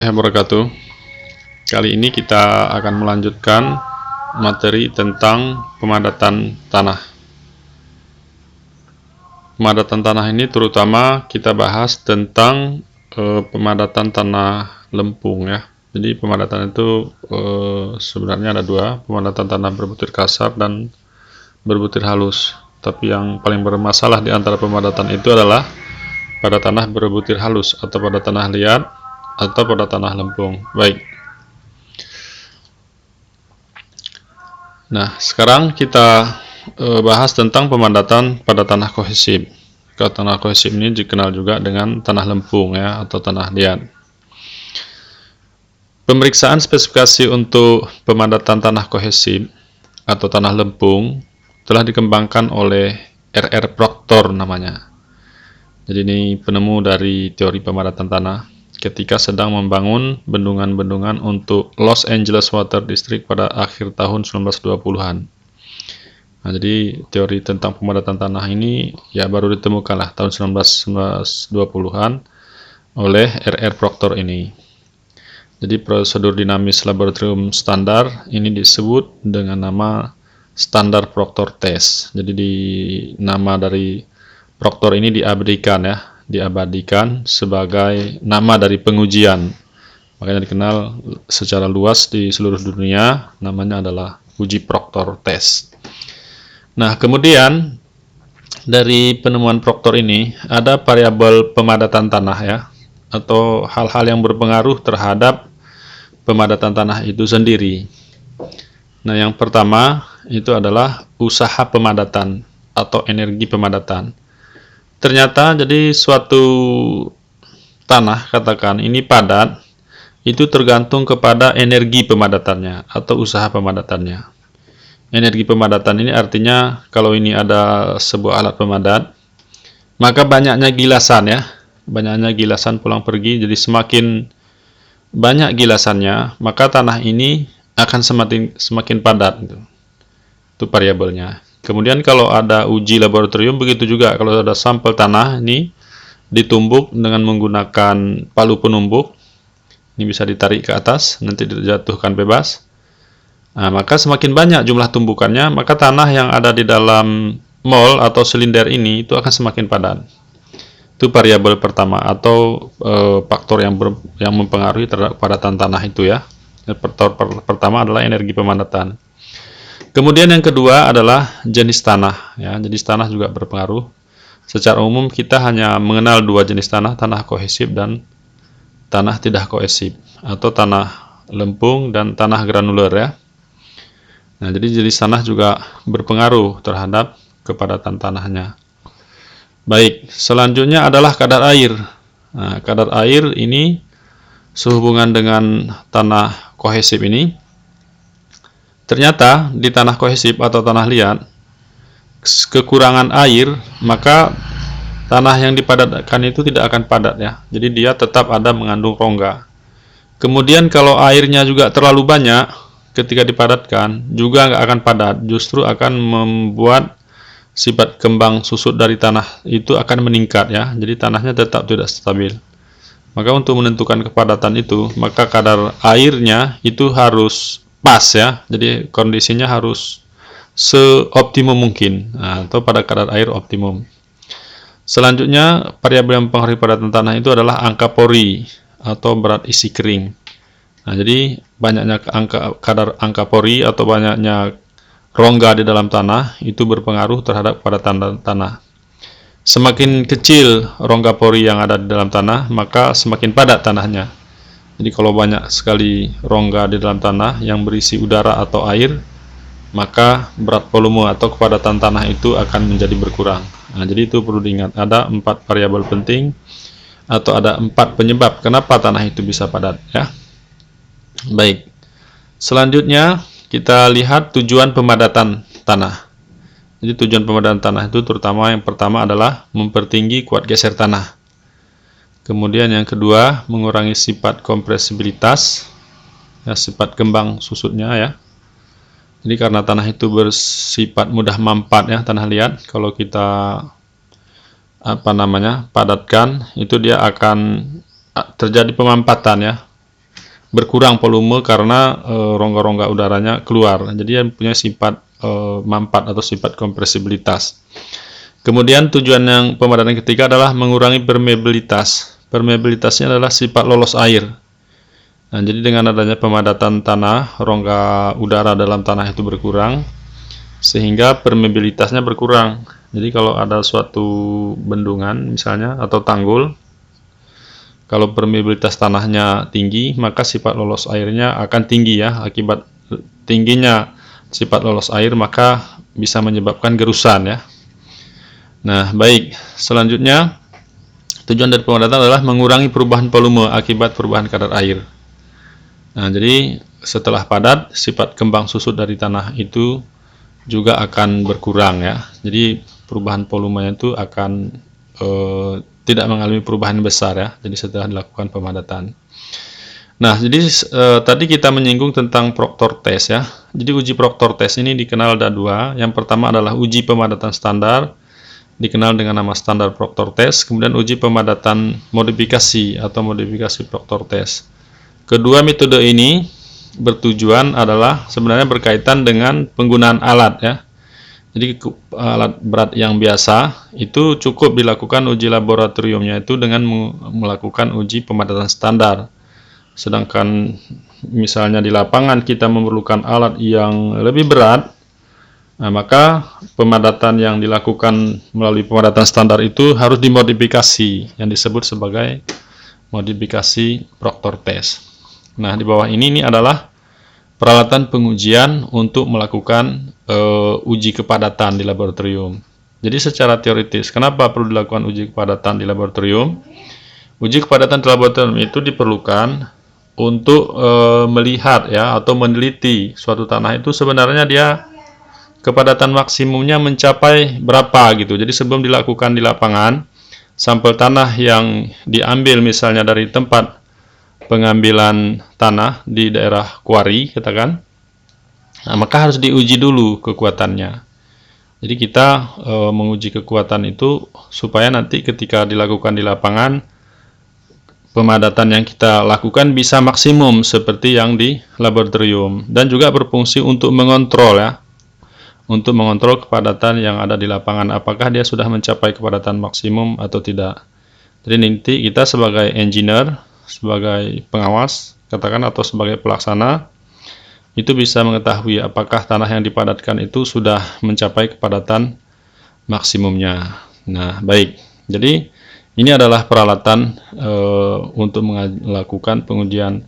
Wabarakatuh. Kali ini kita akan melanjutkan materi tentang pemadatan tanah. Pemadatan tanah ini terutama kita bahas tentang pemadatan tanah lempung ya. Jadi pemadatan itu sebenarnya ada dua, pemadatan tanah berbutir kasar dan berbutir halus. Tapi yang paling bermasalah di antara pemadatan itu adalah pada tanah berbutir halus atau pada tanah liat atau pada tanah lempung. Baik. Nah, sekarang kita bahas tentang pemadatan pada tanah kohesif. Kalau tanah kohesif ini dikenal juga dengan tanah lempung ya atau tanah liat. Pemeriksaan spesifikasi untuk pemadatan tanah kohesif atau tanah lempung telah dikembangkan oleh R.R. Proctor namanya. Jadi ini penemu dari teori pemadatan tanah ketika sedang membangun bendungan-bendungan untuk Los Angeles Water District pada akhir tahun 1920-an. Nah, jadi teori tentang pemadatan tanah ini ya baru ditemukanlah tahun 1920-an oleh R.R. Proctor ini. Jadi prosedur dinamis laboratorium standar ini disebut dengan nama standar Proctor test. Jadi nama dari Proctor ini diabadikan sebagai nama dari pengujian. Makanya dikenal secara luas di seluruh dunia, namanya adalah uji Proctor test. Nah, kemudian dari penemuan Proctor ini ada variabel pemadatan tanah ya, atau hal-hal yang berpengaruh terhadap pemadatan tanah itu sendiri. Nah, yang pertama itu adalah usaha pemadatan atau energi pemadatan. Ternyata jadi suatu tanah, katakan ini padat, itu tergantung kepada energi pemadatannya atau usaha pemadatannya. Energi pemadatan ini artinya kalau ini ada sebuah alat pemadat, maka banyaknya gilasan ya, banyaknya gilasan pulang pergi, jadi semakin banyak gilasannya, maka tanah ini akan semakin padat. Itu variabelnya. Kemudian kalau ada uji laboratorium begitu juga, kalau ada sampel tanah ini ditumbuk dengan menggunakan palu penumbuk, ini bisa ditarik ke atas, nanti dijatuhkan bebas. Nah, maka semakin banyak jumlah tumbukannya, maka tanah yang ada di dalam mold atau silinder ini itu akan semakin padat. Itu variabel pertama atau faktor yang mempengaruhi terhadap kepadatan tanah itu ya. Faktor pertama adalah energi pemadatan. Kemudian yang kedua adalah jenis tanah ya. Jenis tanah juga berpengaruh. Secara umum kita hanya mengenal dua jenis tanah, tanah kohesif dan tanah tidak kohesif atau tanah lempung dan tanah granuler ya. Nah, jadi jenis tanah juga berpengaruh terhadap kepadatan tanahnya. Baik, selanjutnya adalah kadar air. Nah, kadar air ini sehubungan dengan tanah kohesif ini. Ternyata di tanah kohesif atau tanah liat, kekurangan air, maka tanah yang dipadatkan itu tidak akan padat ya. Jadi dia tetap ada mengandung rongga. Kemudian kalau airnya juga terlalu banyak, ketika dipadatkan juga nggak akan padat, justru akan membuat sifat kembang susut dari tanah itu akan meningkat ya. Jadi tanahnya tetap tidak stabil. Maka untuk menentukan kepadatan itu, maka kadar airnya itu harus pas ya, jadi kondisinya harus seoptimum mungkin atau pada kadar air optimum. Selanjutnya variabel yang mempengaruhi kepadatan tanah itu adalah angka pori atau berat isi kering. Nah, jadi banyaknya kadar angka pori atau banyaknya rongga di dalam tanah itu berpengaruh terhadap kepadatan tanah. Semakin kecil rongga pori yang ada di dalam tanah, maka semakin padat tanahnya. Jadi kalau banyak sekali rongga di dalam tanah yang berisi udara atau air, maka berat volume atau kepadatan tanah itu akan menjadi berkurang. Nah, jadi itu perlu diingat, ada 4 variabel penting atau ada 4 penyebab kenapa tanah itu bisa padat ya. Baik. Selanjutnya kita lihat tujuan pemadatan tanah. Jadi tujuan pemadatan tanah itu terutama yang pertama adalah mempertinggi kuat geser tanah. Kemudian yang kedua, mengurangi sifat kompresibilitas, ya, sifat kembang susutnya ya. Jadi karena tanah itu bersifat mudah mampat ya, tanah liat, kalau kita padatkan, itu dia akan terjadi pemampatan ya. berkurang volume karena rongga-rongga udaranya keluar. Jadi dia punya sifat mampat atau sifat kompresibilitas. Kemudian tujuan yang pemadatan ketiga adalah mengurangi permeabilitas. Permeabilitasnya adalah sifat lolos air. Nah, jadi dengan adanya pemadatan tanah, rongga udara dalam tanah itu berkurang, sehingga permeabilitasnya berkurang. Jadi kalau ada suatu bendungan misalnya atau tanggul, kalau permeabilitas tanahnya tinggi, maka sifat lolos airnya akan tinggi ya. Akibat tingginya sifat lolos air, maka bisa menyebabkan gerusan ya. Nah, baik. Selanjutnya, tujuan dari pemadatan adalah mengurangi perubahan volume akibat perubahan kadar air. Nah, jadi setelah padat, sifat kembang susut dari tanah itu juga akan berkurang ya. Jadi perubahan volumenya itu akan tidak mengalami perubahan besar ya. Jadi setelah dilakukan pemadatan. Nah, jadi tadi kita menyinggung tentang Proctor test ya. Jadi uji Proctor test ini dikenal ada dua. Yang pertama adalah uji pemadatan standar, dikenal dengan nama standar Proctor test. Kemudian uji pemadatan modifikasi atau modifikasi Proctor test. Kedua metode ini bertujuan adalah sebenarnya berkaitan dengan penggunaan alat ya. Jadi alat berat yang biasa itu cukup dilakukan uji laboratoriumnya itu dengan melakukan uji pemadatan standar. Sedangkan misalnya di lapangan kita memerlukan alat yang lebih berat, nah, maka pemadatan yang dilakukan melalui pemadatan standar itu harus dimodifikasi yang disebut sebagai modifikasi Proctor test. Nah, di bawah ini adalah peralatan pengujian untuk melakukan uji kepadatan di laboratorium. Jadi secara teoritis, kenapa perlu dilakukan uji kepadatan di laboratorium? Uji kepadatan di laboratorium itu diperlukan untuk melihat ya atau meneliti suatu tanah itu sebenarnya dia kepadatan maksimumnya mencapai berapa gitu. Jadi sebelum dilakukan di lapangan, sampel tanah yang diambil misalnya dari tempat pengambilan tanah di daerah kuari, katakan, nah, maka harus diuji dulu kekuatannya. Jadi kita menguji kekuatan itu supaya nanti ketika dilakukan di lapangan, pemadatan yang kita lakukan bisa maksimum seperti yang di laboratorium, dan juga berfungsi untuk mengontrol ya. Untuk mengontrol kepadatan yang ada di lapangan, apakah dia sudah mencapai kepadatan maksimum atau tidak. Jadi nanti kita sebagai engineer, sebagai pengawas, katakan, atau sebagai pelaksana, itu bisa mengetahui apakah tanah yang dipadatkan itu sudah mencapai kepadatan maksimumnya. Nah, baik. Jadi ini adalah peralatan untuk melakukan pengujian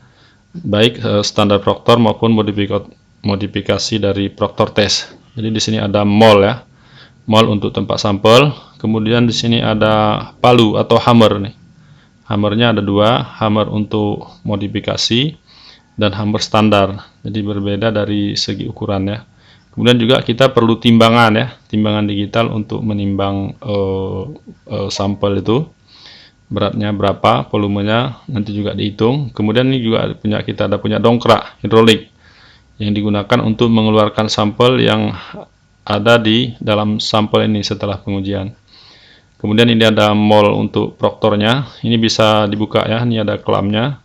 baik standar Proctor maupun modifikasi dari Proctor test. Jadi di sini ada mol ya, mol untuk tempat sampel. Kemudian di sini ada palu atau hammer nih. Hammernya ada dua, hammer untuk modifikasi dan hammer standar. Jadi berbeda dari segi ukurannya. Kemudian juga kita perlu timbangan ya, timbangan digital untuk menimbang sampel itu. Beratnya berapa, volumenya nanti juga dihitung. Kemudian ini juga kita ada punya dongkrak hidrolik yang digunakan untuk mengeluarkan sampel yang ada di dalam sampel ini setelah pengujian. Kemudian ini ada mol untuk Proctornya. Ini bisa dibuka ya, ini ada kelamnya.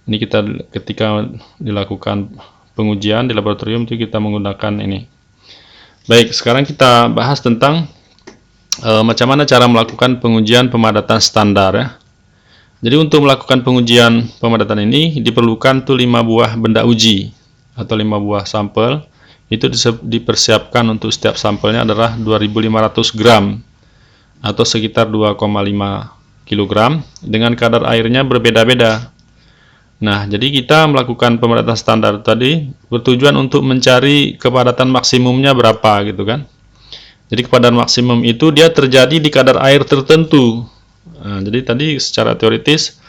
Ini kita ketika dilakukan pengujian di laboratorium itu kita menggunakan ini. Baik, sekarang kita bahas tentang macam mana cara melakukan pengujian pemadatan standar ya. Jadi untuk melakukan pengujian pemadatan ini diperlukan tuh 5 buah benda uji atau 5 buah sampel. Itu dipersiapkan untuk setiap sampelnya adalah 2500 gram atau sekitar 2,5 kg dengan kadar airnya berbeda-beda. Nah, jadi kita melakukan pemadatan standar tadi bertujuan untuk mencari kepadatan maksimumnya berapa gitu kan. Jadi kepadatan maksimum itu dia terjadi di kadar air tertentu. Nah, jadi tadi secara teoritis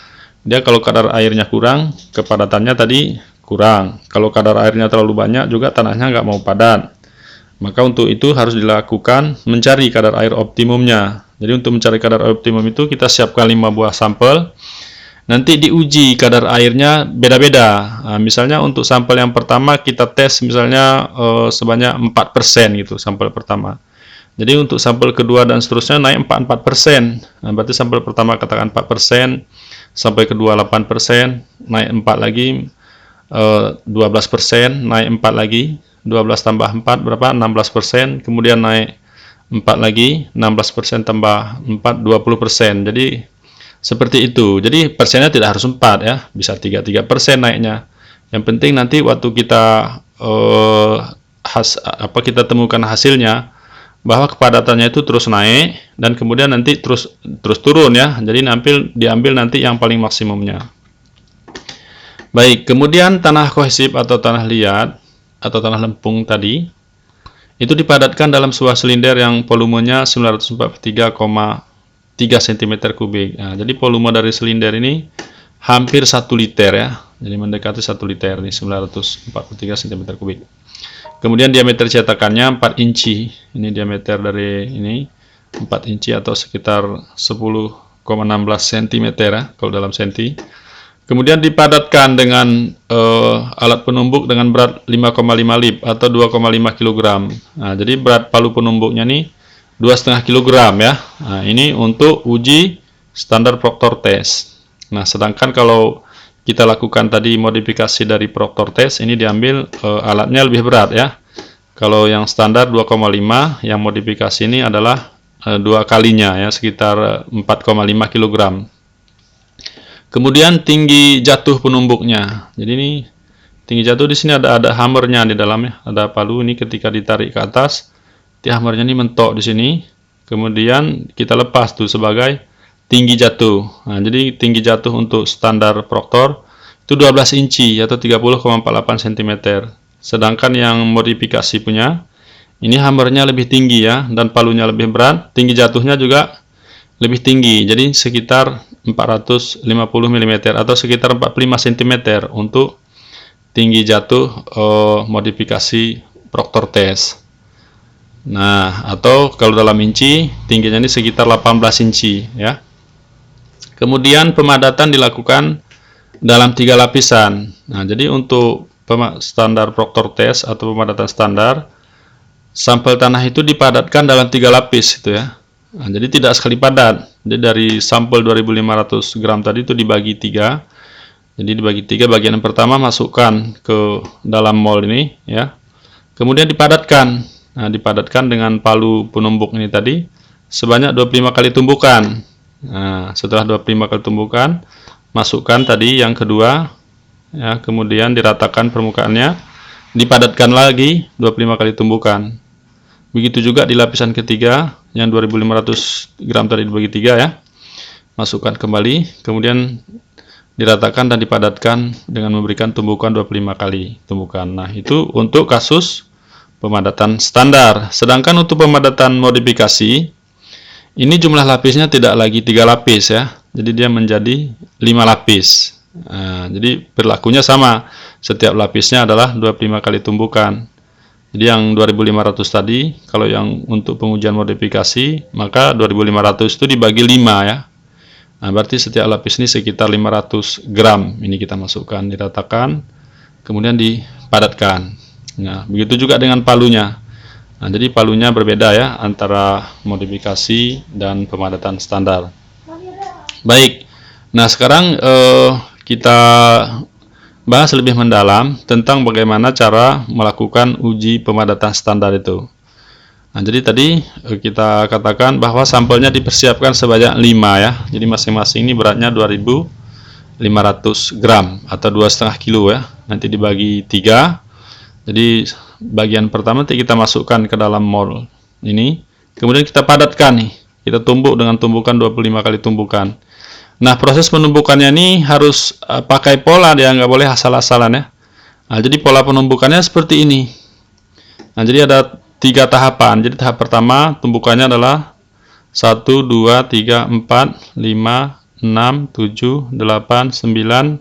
dia kalau kadar airnya kurang, kepadatannya tadi kurang. Kalau kadar airnya terlalu banyak juga tanahnya nggak mau padat. Maka untuk itu harus dilakukan mencari kadar air optimumnya. Jadi untuk mencari kadar air optimum itu kita siapkan 5 buah sampel. Nanti diuji kadar airnya beda-beda. Nah, misalnya untuk sampel yang pertama kita tes misalnya sebanyak 4% gitu sampel pertama. Jadi untuk sampel kedua dan seterusnya naik 4%. Nah, berarti sampel pertama katakan 4%, sampai ke 28%, naik 4 lagi 12%, naik 4 lagi, 12 tambah 4 berapa? 16%, kemudian naik 4 lagi, 16% tambah 4, 20%. Jadi seperti itu. Jadi persennya tidak harus 4 ya, bisa 33% naiknya. Yang penting nanti waktu kita kita temukan hasilnya bahwa kepadatannya itu terus naik dan kemudian nanti terus turun ya. Jadi diambil nanti yang paling maksimumnya. Baik, kemudian tanah kohesif atau tanah liat atau tanah lempung tadi itu dipadatkan dalam sebuah silinder yang volumenya 943,3 cm3. Nah, jadi volume dari silinder ini hampir 1 liter ya. Jadi mendekati 1 liter nih, 943 cm3. Kemudian diameter cetakannya 4 inci. Ini diameter dari ini 4 inci atau sekitar 10,16 cm ya kalau dalam senti. Kemudian dipadatkan dengan alat penumbuk dengan berat 5,5 lib atau 2,5 kg. Nah, jadi berat palu penumbuknya nih 2,5 kg ya. Nah, ini untuk uji standar Proctor test. Nah, sedangkan kalau kita lakukan tadi modifikasi dari Proctor test, ini diambil alatnya lebih berat ya. Kalau yang standar 2,5, yang modifikasi ini adalah 2 kalinya ya, sekitar 4,5 kg. Kemudian tinggi jatuh penumbuknya. Jadi ini tinggi jatuh di sini ada hammernya di dalamnya, ada palu ini ketika ditarik ke atas, hammernya ini mentok di sini. Kemudian kita lepas tuh sebagai tinggi jatuh. Nah, jadi tinggi jatuh untuk standar Proctor itu 12 inci atau 30,48 cm. Sedangkan yang modifikasi punya ini hammernya lebih tinggi ya dan palunya lebih berat, tinggi jatuhnya juga lebih tinggi, jadi sekitar 450 mm atau sekitar 45 cm untuk tinggi jatuh modifikasi Proctor test. Nah, atau kalau dalam inci tingginya ini sekitar 18 inci ya. Kemudian pemadatan dilakukan dalam 3 lapisan. Nah, jadi untuk standar Proctor test atau pemadatan standar, sampel tanah itu dipadatkan dalam 3 lapis itu ya. Nah, jadi tidak sekali padat. Jadi dari sampel 2.500 gram tadi itu dibagi 3. Jadi dibagi 3, bagian yang pertama masukkan ke dalam mold ini ya. Kemudian dipadatkan. Nah, dipadatkan dengan palu penumbuk ini tadi sebanyak 25 kali tumbukan. Nah, setelah 25 kali tumbukan, masukkan tadi yang kedua ya, kemudian diratakan permukaannya, dipadatkan lagi 25 kali tumbukan. Begitu juga di lapisan ketiga, yang 2.500 gram tadi dibagi 3 ya. Masukkan kembali, kemudian diratakan dan dipadatkan dengan memberikan tumbukan 25 kali tumbukan. Nah, itu untuk kasus pemadatan standar. Sedangkan untuk pemadatan modifikasi, ini jumlah lapisnya tidak lagi 3 lapis ya. Jadi dia menjadi 5 lapis. Nah, jadi berlakunya sama. Setiap lapisnya adalah 25 kali tumbukan. Jadi yang 2.500 tadi, kalau yang untuk pengujian modifikasi, maka 2.500 itu dibagi 5 ya. Nah, berarti setiap lapis ini sekitar 500 gram. Ini kita masukkan, diratakan, kemudian dipadatkan. Nah, begitu juga dengan palunya. Nah, jadi palunya berbeda ya, antara modifikasi dan pemadatan standar. Baik, nah sekarang kita bahas lebih mendalam tentang bagaimana cara melakukan uji pemadatan standar itu. Nah, jadi tadi kita katakan bahwa sampelnya dipersiapkan sebanyak 5 ya. Jadi masing-masing ini beratnya 2.500 gram atau 2,5 kilo ya. Nanti dibagi 3. Jadi bagian pertama nanti kita masukkan ke dalam mold ini. Kemudian kita padatkan nih. Kita tumbuk dengan tumbukan 25 kali tumbukan. Nah, proses penumbukannya ini harus pakai pola, dia nggak boleh asal-asalan ya. Nah, jadi pola penumbukannya seperti ini. Nah, jadi ada 3 tahapan. Jadi tahap pertama tumbukannya adalah 1, 2, 3, 4, 5, 6, 7, 8, 9,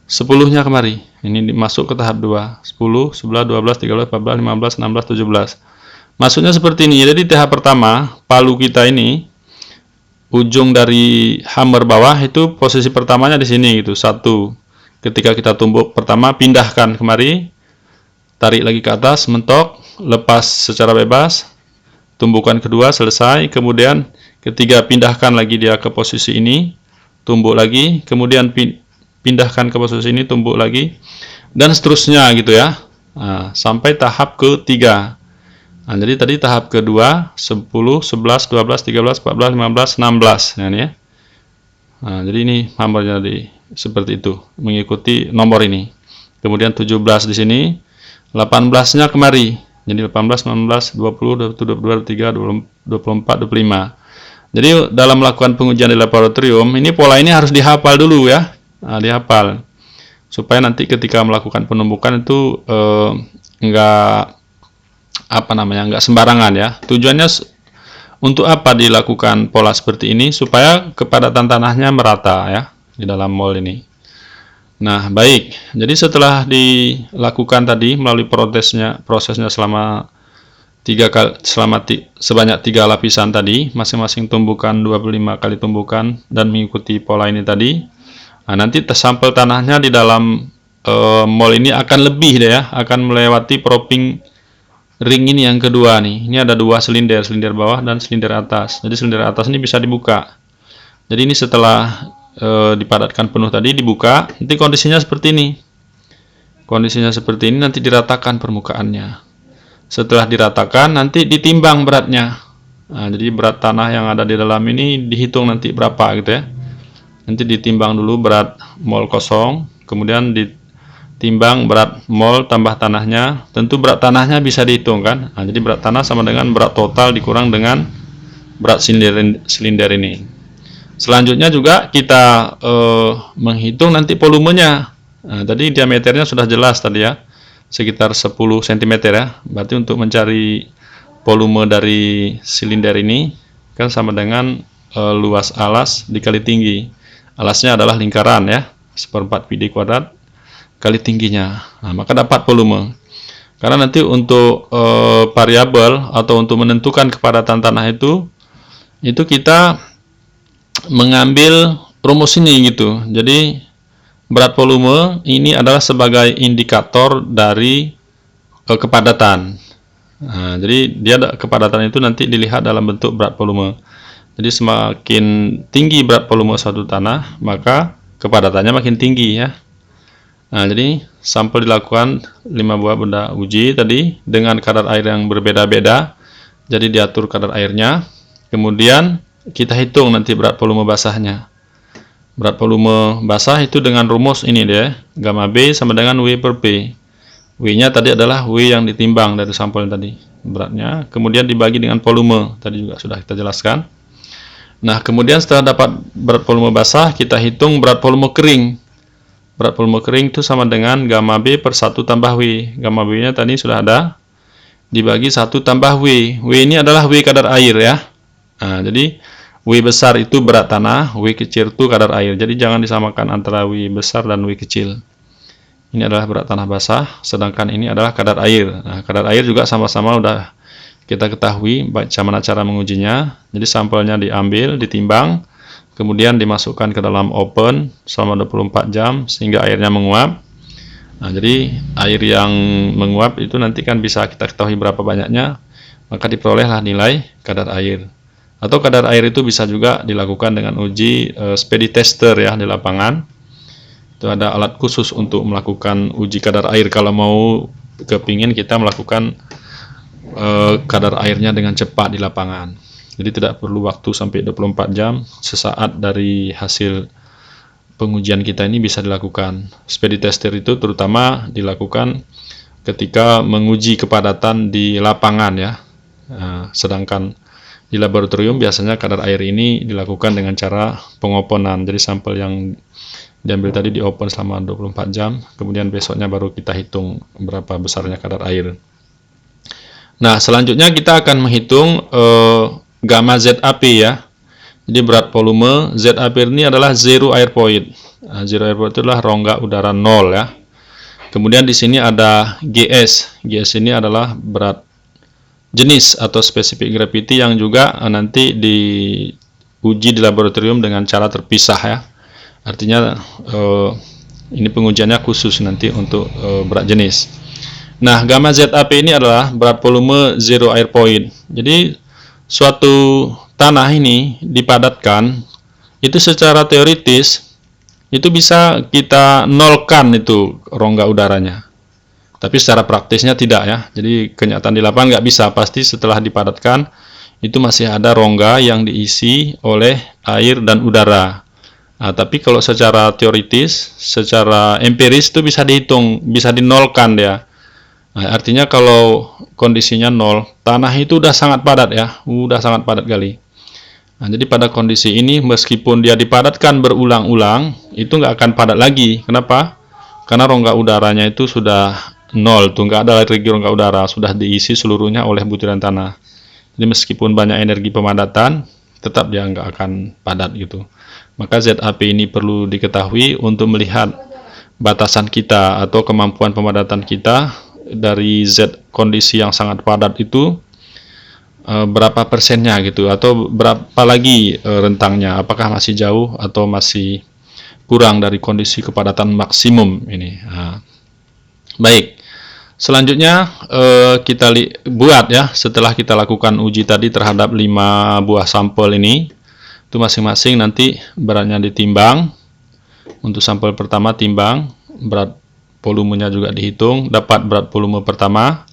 10-nya kemari. Ini masuk ke tahap 2. 10, 11, 12, 13, 14, 15, 16, 17. Maksudnya seperti ini. Jadi tahap pertama, palu kita ini ujung dari hammer bawah itu posisi pertamanya di sini gitu. 1. Ketika kita tumbuk pertama, pindahkan kemari, tarik lagi ke atas, mentok, lepas secara bebas. Tumbukan kedua selesai, kemudian ketiga pindahkan lagi dia ke posisi ini, tumbuk lagi, kemudian pindahkan ke posisi ini, tumbuk lagi, dan seterusnya gitu ya. Nah, sampai tahap ketiga. Nah, jadi tadi tahap kedua 10, 11, 12, 13, 14, 15, 16. Nah, ini ya. Nah, jadi ini nomornya seperti itu, mengikuti nomor ini. Kemudian 17 di sini, 18-nya kemari. Jadi 18, 19, 20, 21, 22, 23, 24, 25. Jadi dalam melakukan pengujian di laboratorium, ini pola ini harus dihafal dulu ya. Nah, dihafal. Supaya nanti ketika melakukan penumbukan itu enggak enggak sembarangan ya. Tujuannya untuk apa dilakukan pola seperti ini? Supaya kepadatan tanahnya merata ya di dalam mall ini. Nah, baik. Jadi setelah dilakukan tadi melalui prosesnya sebanyak 3 lapisan tadi, masing-masing tumbukan 25 kali tumbukan dan mengikuti pola ini tadi. Nah, nanti sampel tanahnya di dalam mall ini akan lebih deh ya, akan melewati propping ring ini yang kedua nih. Ini ada 2 silinder, silinder bawah dan silinder atas. Jadi silinder atas ini bisa dibuka. Jadi ini setelah dipadatkan penuh tadi dibuka, nanti kondisinya seperti ini. Kondisinya seperti ini, nanti diratakan permukaannya. Setelah diratakan, nanti ditimbang beratnya. Nah, jadi berat tanah yang ada di dalam ini dihitung nanti berapa gitu ya. Nanti ditimbang dulu berat mol kosong, kemudian ditimbang berat mol tambah tanahnya. Tentu berat tanahnya bisa dihitung kan. Nah, jadi berat tanah sama dengan berat total dikurang dengan berat silinder ini. Selanjutnya juga kita menghitung nanti volumenya. Nah, tadi diameternya sudah jelas tadi ya, sekitar 10 cm ya. Berarti untuk mencari volume dari silinder ini kan sama dengan luas alas dikali tinggi. Alasnya adalah lingkaran ya, 1/4 PD kuadrat kali tingginya. Nah, maka dapat volume. Karena nanti untuk variabel atau untuk menentukan kepadatan tanah itu kita mengambil rumus ini gitu. Jadi berat volume ini adalah sebagai indikator dari kepadatan. Nah, jadi kepadatan itu nanti dilihat dalam bentuk berat volume. Jadi semakin tinggi berat volume suatu tanah, maka kepadatannya makin tinggi ya. Nah, jadi sampel dilakukan 5 buah benda uji tadi dengan kadar air yang berbeda-beda. Jadi diatur kadar airnya. Kemudian kita hitung nanti berat volume basahnya. Berat volume basah itu dengan rumus ini deh, gamma B sama dengan W per P. W-nya tadi adalah W yang ditimbang dari sampel tadi, beratnya. Kemudian dibagi dengan volume, tadi juga sudah kita jelaskan. Nah, kemudian setelah dapat berat volume basah, kita hitung berat volume kering. Berat volume kering itu sama dengan gamma B per 1 tambah W. Gamma B-nya tadi sudah ada, dibagi 1 tambah W. W ini adalah W kadar air ya. Nah, jadi W besar itu berat tanah, W kecil itu kadar air. Jadi jangan disamakan antara W besar dan W kecil. Ini adalah berat tanah basah, sedangkan ini adalah kadar air. Nah, kadar air juga sama-sama udah kita ketahui bagaimana cara mengujinya. Jadi sampelnya diambil, ditimbang, kemudian dimasukkan ke dalam oven selama 24 jam sehingga airnya menguap. Nah, jadi air yang menguap itu nanti kan bisa kita ketahui berapa banyaknya, maka diperolehlah nilai kadar air. Atau kadar air itu bisa juga dilakukan dengan uji speed tester ya di lapangan. Itu ada alat khusus untuk melakukan uji kadar air kalau mau kepingin kita melakukan kadar airnya dengan cepat di lapangan. Jadi tidak perlu waktu sampai 24 jam, sesaat dari hasil pengujian kita ini bisa dilakukan. Speed tester itu terutama dilakukan ketika menguji kepadatan di lapangan ya. Sedangkan di laboratorium biasanya kadar air ini dilakukan dengan cara pengopenan. Jadi sampel yang diambil tadi diopen selama 24 jam, kemudian besoknya baru kita hitung berapa besarnya kadar air. Nah, selanjutnya kita akan menghitung gamma ZAP ya. Jadi berat volume ZAP ini adalah zero air point. Nah, zero air point itu adalah rongga udara 0 ya. Kemudian di sini ada GS. GS ini adalah berat jenis atau spesifik gravity yang juga nanti diuji di laboratorium dengan cara terpisah ya. Artinya ini pengujiannya khusus nanti untuk berat jenis. Nah, gamma ZAP ini adalah berat volume zero air point. Jadi suatu tanah ini dipadatkan itu secara teoritis itu bisa kita nolkan itu rongga udaranya. Tapi secara praktisnya tidak ya. Jadi kenyataan di lapangan nggak bisa. Pasti setelah dipadatkan itu masih ada rongga yang diisi oleh air dan udara. Nah, tapi kalau secara teoritis, secara empiris itu bisa dihitung, bisa dinolkan dia. Nah, artinya kalau kondisinya nol, tanah itu udah sangat padat ya, udah sangat padat kali. Nah, jadi pada kondisi ini meskipun dia dipadatkan berulang-ulang, itu nggak akan padat lagi. Kenapa? Karena rongga udaranya itu sudah nol, tuh nggak ada lagi rongga udara, sudah diisi seluruhnya oleh butiran tanah. Jadi meskipun banyak energi pemadatan, tetap dia nggak akan padat gitu. Maka ZAP ini perlu diketahui untuk melihat batasan kita atau kemampuan pemadatan kita dari Z kondisi yang sangat padat itu berapa persennya gitu, atau berapa lagi rentangnya, apakah masih jauh atau masih kurang dari kondisi kepadatan maksimum ini. Nah, baik, selanjutnya kita buat ya, setelah kita lakukan uji tadi terhadap 5 buah sampel ini, itu masing-masing nanti beratnya ditimbang. Untuk sampel pertama timbang, berat volumenya juga dihitung, dapat berat volume pertama.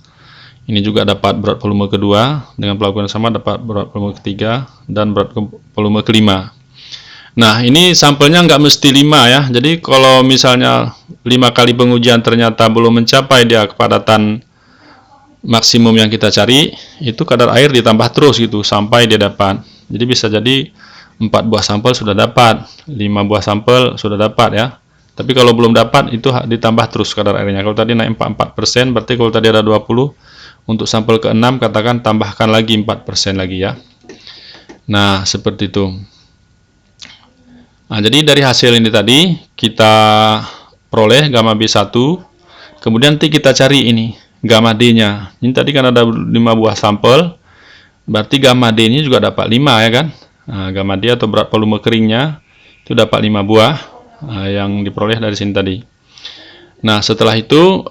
Ini juga dapat berat volume kedua, dengan perlakuan sama dapat berat volume ketiga, dan berat volume kelima. Nah, ini sampelnya nggak mesti 5 ya. Jadi kalau misalnya 5 kali pengujian ternyata belum mencapai dia kepadatan maksimum yang kita cari, itu kadar air ditambah terus gitu sampai dia dapat. Jadi bisa jadi 4 buah sampel sudah dapat, 5 buah sampel sudah dapat ya. Tapi kalau belum dapat itu ditambah terus kadar airnya. Kalau tadi naik 4%, berarti kalau tadi ada 20, untuk sampel ke-6 katakan tambahkan lagi 4% lagi ya. Nah, seperti itu. Nah, jadi dari hasil ini tadi kita peroleh gamma B1, kemudian nanti kita cari ini gamma D-nya. Ini tadi kan ada 5 buah sampel, berarti gamma D-nya juga dapat 5 ya kan. Nah, gamma D atau berat volume keringnya itu dapat 5 buah yang diperoleh dari sini tadi. Nah, setelah itu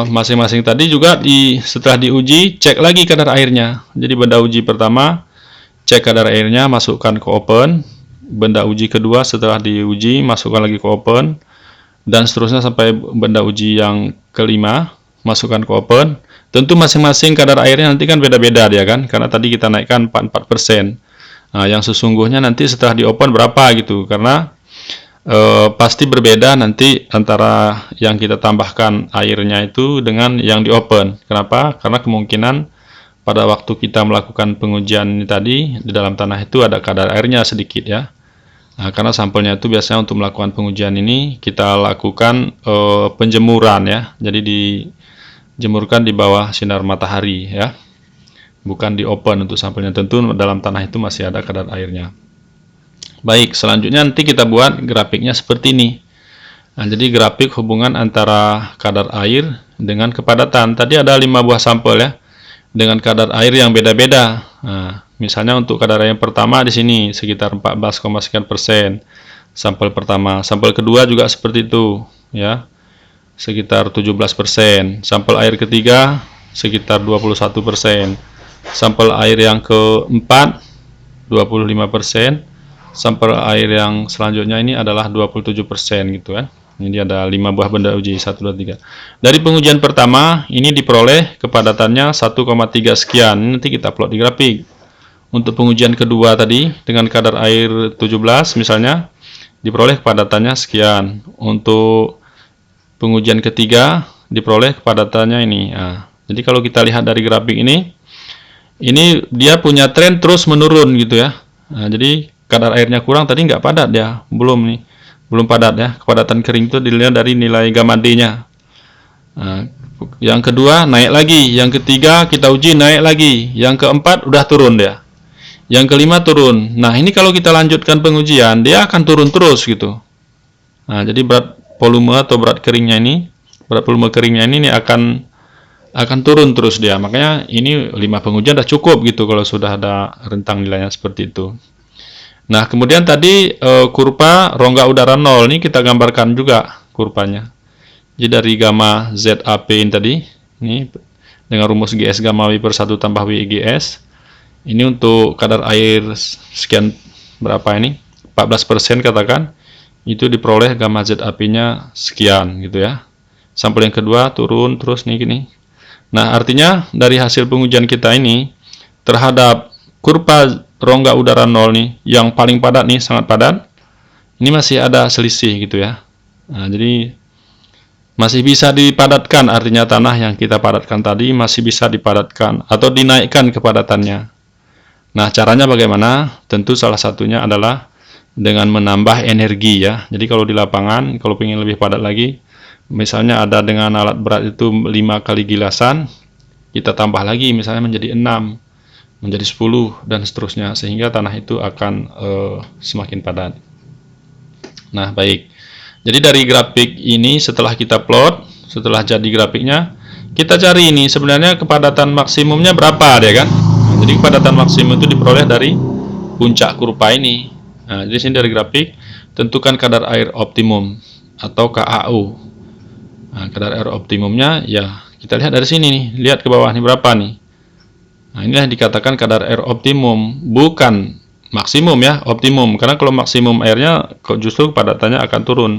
masing-masing tadi juga setelah diuji cek lagi kadar airnya. Jadi benda uji pertama cek kadar airnya, masukkan ke open. Benda uji kedua setelah diuji masukkan lagi ke open, dan seterusnya sampai benda uji yang kelima masukkan ke open. Tentu masing-masing kadar airnya nanti kan beda-beda dia kan, karena tadi kita naikkan 4%. Nah, yang sesungguhnya nanti setelah di open berapa gitu, karena pasti berbeda nanti antara yang kita tambahkan airnya itu dengan yang di open. Kenapa? Karena kemungkinan pada waktu kita melakukan pengujian ini tadi di dalam tanah itu ada kadar airnya sedikit ya. Nah, karena sampelnya itu biasanya untuk melakukan pengujian ini kita lakukan penjemuran ya. Jadi dijemurkan di bawah sinar matahari ya. Bukan di open untuk sampelnya, tentu dalam tanah itu masih ada kadar airnya. Baik, selanjutnya nanti kita buat grafiknya seperti ini. Nah, jadi grafik hubungan antara kadar air dengan kepadatan. Tadi ada 5 buah sampel ya, dengan kadar air yang beda-beda. Nah, misalnya untuk kadar air yang pertama di sini sekitar 14,sekian% sampel pertama. Sampel kedua juga seperti itu ya, sekitar 17%. Sampel air ketiga sekitar 21%. Sampel air yang keempat 25%. Sampel air yang selanjutnya ini adalah 27% gitu kan. Ini ada 5 buah benda uji 1, 2, 3. Dari pengujian pertama ini diperoleh kepadatannya 1,3 sekian. Nanti kita plot di grafik. Untuk pengujian kedua tadi dengan kadar air 17 misalnya diperoleh kepadatannya sekian. Untuk pengujian ketiga diperoleh kepadatannya ini. Nah, jadi kalau kita lihat dari grafik ini dia punya tren terus menurun gitu ya. Nah, jadi kadar airnya kurang tadi nggak padat ya, belum padat ya. Kepadatan kering itu dilihat dari nilai gamma D-nya. Nah, yang kedua naik lagi, yang ketiga kita uji naik lagi, yang keempat udah turun dia, yang kelima turun. Nah, ini kalau kita lanjutkan pengujian dia akan turun terus gitu. Nah, jadi berat volume atau berat volume keringnya ini akan turun terus dia. Makanya ini 5 pengujian udah cukup gitu kalau sudah ada rentang nilainya seperti itu. Nah, kemudian tadi kurva rongga udara 0 ini kita gambarkan juga kurvanya. Jadi dari gamma ZAP ini tadi, ini dengan rumus GS gamma W per 1 tambah W GS. Ini untuk kadar air sekian berapa ini? 14% katakan, itu diperoleh gamma ZAP-nya sekian gitu ya. Sampel yang kedua turun terus nih gini. Nah, artinya dari hasil pengujian kita ini terhadap kurva rongga udara 0 nih yang paling padat nih, sangat padat. Ini masih ada selisih gitu ya. Nah, jadi masih bisa dipadatkan, artinya tanah yang kita padatkan tadi masih bisa dipadatkan atau dinaikkan kepadatannya. Nah, caranya bagaimana? Tentu salah satunya adalah dengan menambah energi ya. Jadi kalau di lapangan, kalau ingin lebih padat lagi, misalnya ada dengan alat berat itu 5 kali gilasan, kita tambah lagi misalnya menjadi 6, menjadi 10, dan seterusnya, sehingga tanah itu akan semakin padat. Nah, baik. Jadi dari grafik ini setelah kita plot, setelah jadi grafiknya, kita cari ini sebenarnya kepadatan maksimumnya berapa ya kan? Nah, jadi kepadatan maksimum itu diperoleh dari puncak kurva ini. Nah, jadi sini dari grafik tentukan kadar air optimum atau KAU. Nah, kadar air optimumnya ya kita lihat dari sini nih, lihat ke bawah nih berapa nih. Nah, inilah yang dikatakan kadar air optimum, bukan maksimum ya, optimum. Karena kalau maksimum airnya justru kepadatannya akan turun.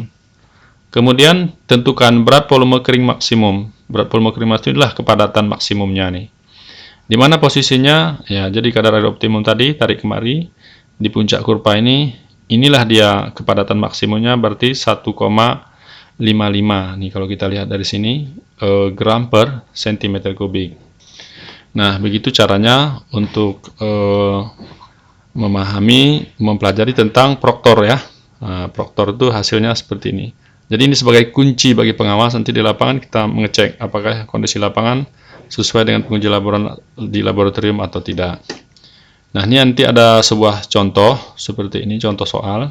Kemudian tentukan berat volume kering maksimum. Berat volume kering maksimum adalah kepadatan maksimumnya nih. Di mana posisinya? Ya, jadi kadar air optimum tadi tarik kemari di puncak kurva ini. Inilah dia kepadatan maksimumnya, berarti 1,55 nih kalau kita lihat dari sini gram per cm kubik. Nah, begitu caranya untuk memahami, mempelajari tentang proktor ya. Nah, proktor itu hasilnya seperti ini. Jadi ini sebagai kunci bagi pengawas, nanti di lapangan kita mengecek apakah kondisi lapangan sesuai dengan penguji di laboratorium atau tidak. Nah, ini nanti ada sebuah contoh seperti ini, contoh soal.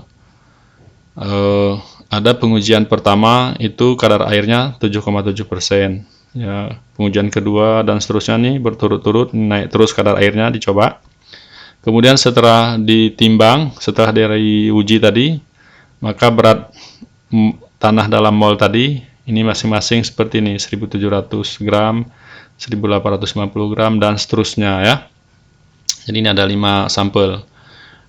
Ada pengujian pertama itu kadar airnya 7,7%. Ya, pengujian kedua dan seterusnya nih berturut-turut naik terus kadar airnya, dicoba. Kemudian setelah ditimbang, setelah dari uji tadi, maka berat tanah dalam mol tadi ini masing-masing seperti ini, 1700 gram, 1850 gram, dan seterusnya ya. Jadi ini ada 5 sampel.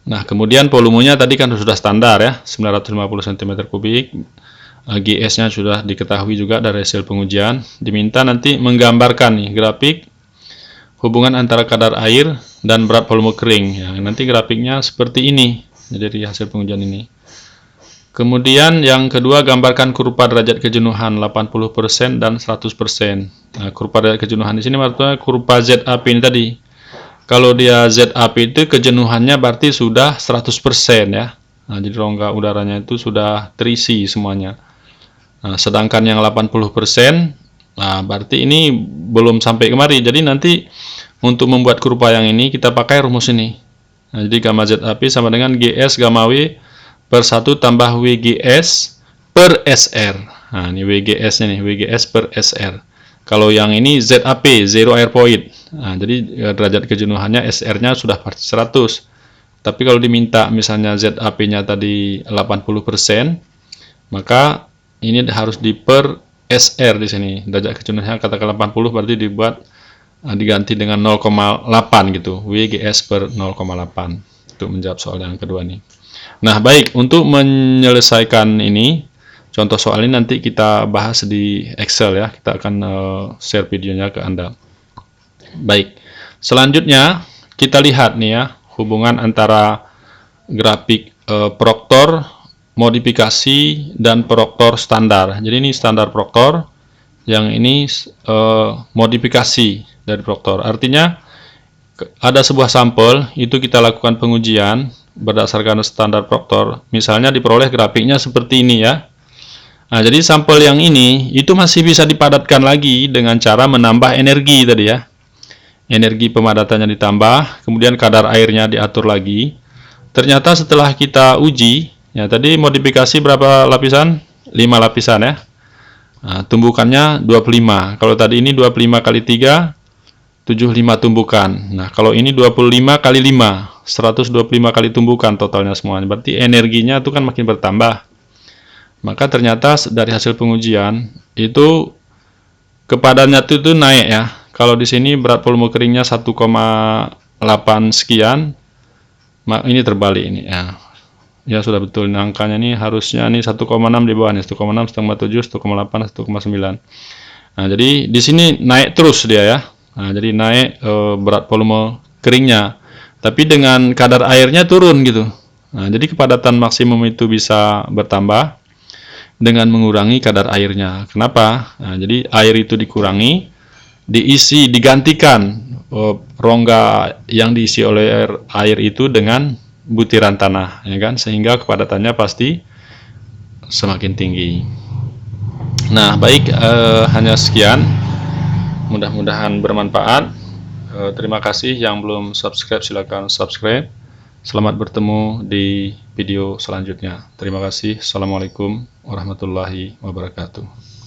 Nah, kemudian volumenya tadi kan sudah standar ya, 950 cm3. GS-nya sudah diketahui juga dari hasil pengujian. Diminta nanti menggambarkan nih grafik hubungan antara kadar air dan berat volume kering. Ya, nanti grafiknya seperti ini dari hasil pengujian ini. Kemudian yang kedua, gambarkan kurva derajat kejenuhan 80% dan 100%. Nah, kurva derajat kejenuhan di sini maksudnya kurva ZAP ini tadi. Kalau dia ZAP itu kejenuhannya berarti sudah 100% ya. Nah, jadi rongga udaranya itu sudah terisi semuanya. Nah, sedangkan yang 80%, nah berarti ini belum sampai kemari. Jadi nanti untuk membuat kurva yang ini kita pakai rumus ini. Nah, jadi gamma ZAP sama dengan GS gamma W per 1 tambah WGS per SR. Nah, ini WGS-nya nih, WGS per SR. Kalau yang ini ZAP, zero air point. Nah, jadi derajat kejenuhannya SR-nya sudah 100. Tapi kalau diminta misalnya ZAP-nya tadi 80%, maka ini harus di per SR di sini. Derajat kejenuhannya katakan 80, berarti diganti dengan 0,8 gitu. WGS per 0,8 untuk menjawab soal yang kedua nih. Nah, baik, untuk menyelesaikan ini, contoh soal ini nanti kita bahas di Excel ya. Kita akan share videonya ke Anda. Baik, selanjutnya kita lihat nih ya, hubungan antara grafik proktor, modifikasi, dan proktor standar. Jadi ini standar proktor, yang ini modifikasi dari proktor. Artinya ada sebuah sampel, itu kita lakukan pengujian berdasarkan standar proktor. Misalnya diperoleh grafiknya seperti ini ya. Nah, jadi sampel yang ini itu masih bisa dipadatkan lagi dengan cara menambah energi tadi ya. Energi pemadatannya ditambah, kemudian kadar airnya diatur lagi. Ternyata setelah kita uji, ya tadi modifikasi berapa lapisan? 5 lapisan ya. Nah, tumbukannya 25. Kalau tadi ini 25 kali 3, 75 tumbukan. Nah, kalau ini 25 kali 5, 125 kali tumbukan totalnya semuanya. Berarti energinya itu kan makin bertambah. Maka ternyata dari hasil pengujian itu kepadannya itu naik ya. Kalau di sini berat volume keringnya 1,8 sekian, ini terbalik ini ya. Ya sudah betul. Nah, angkanya ini harusnya nih 1,6 di bawahnya, 1,6, 1,7, 1,8, 1,9. Nah, jadi di sini naik terus dia ya. Nah, jadi naik berat volume keringnya. Tapi dengan kadar airnya turun gitu. Nah, jadi kepadatan maksimum itu bisa bertambah dengan mengurangi kadar airnya. Kenapa? Nah, jadi air itu dikurangi, digantikan rongga yang diisi oleh air itu dengan butiran tanah, ya kan? Sehingga kepadatannya pasti semakin tinggi. Nah, baik, hanya sekian. Mudah-mudahan bermanfaat. Terima kasih yang belum subscribe, silakan subscribe. Selamat bertemu di video selanjutnya. Terima kasih. Assalamualaikum warahmatullahi wabarakatuh.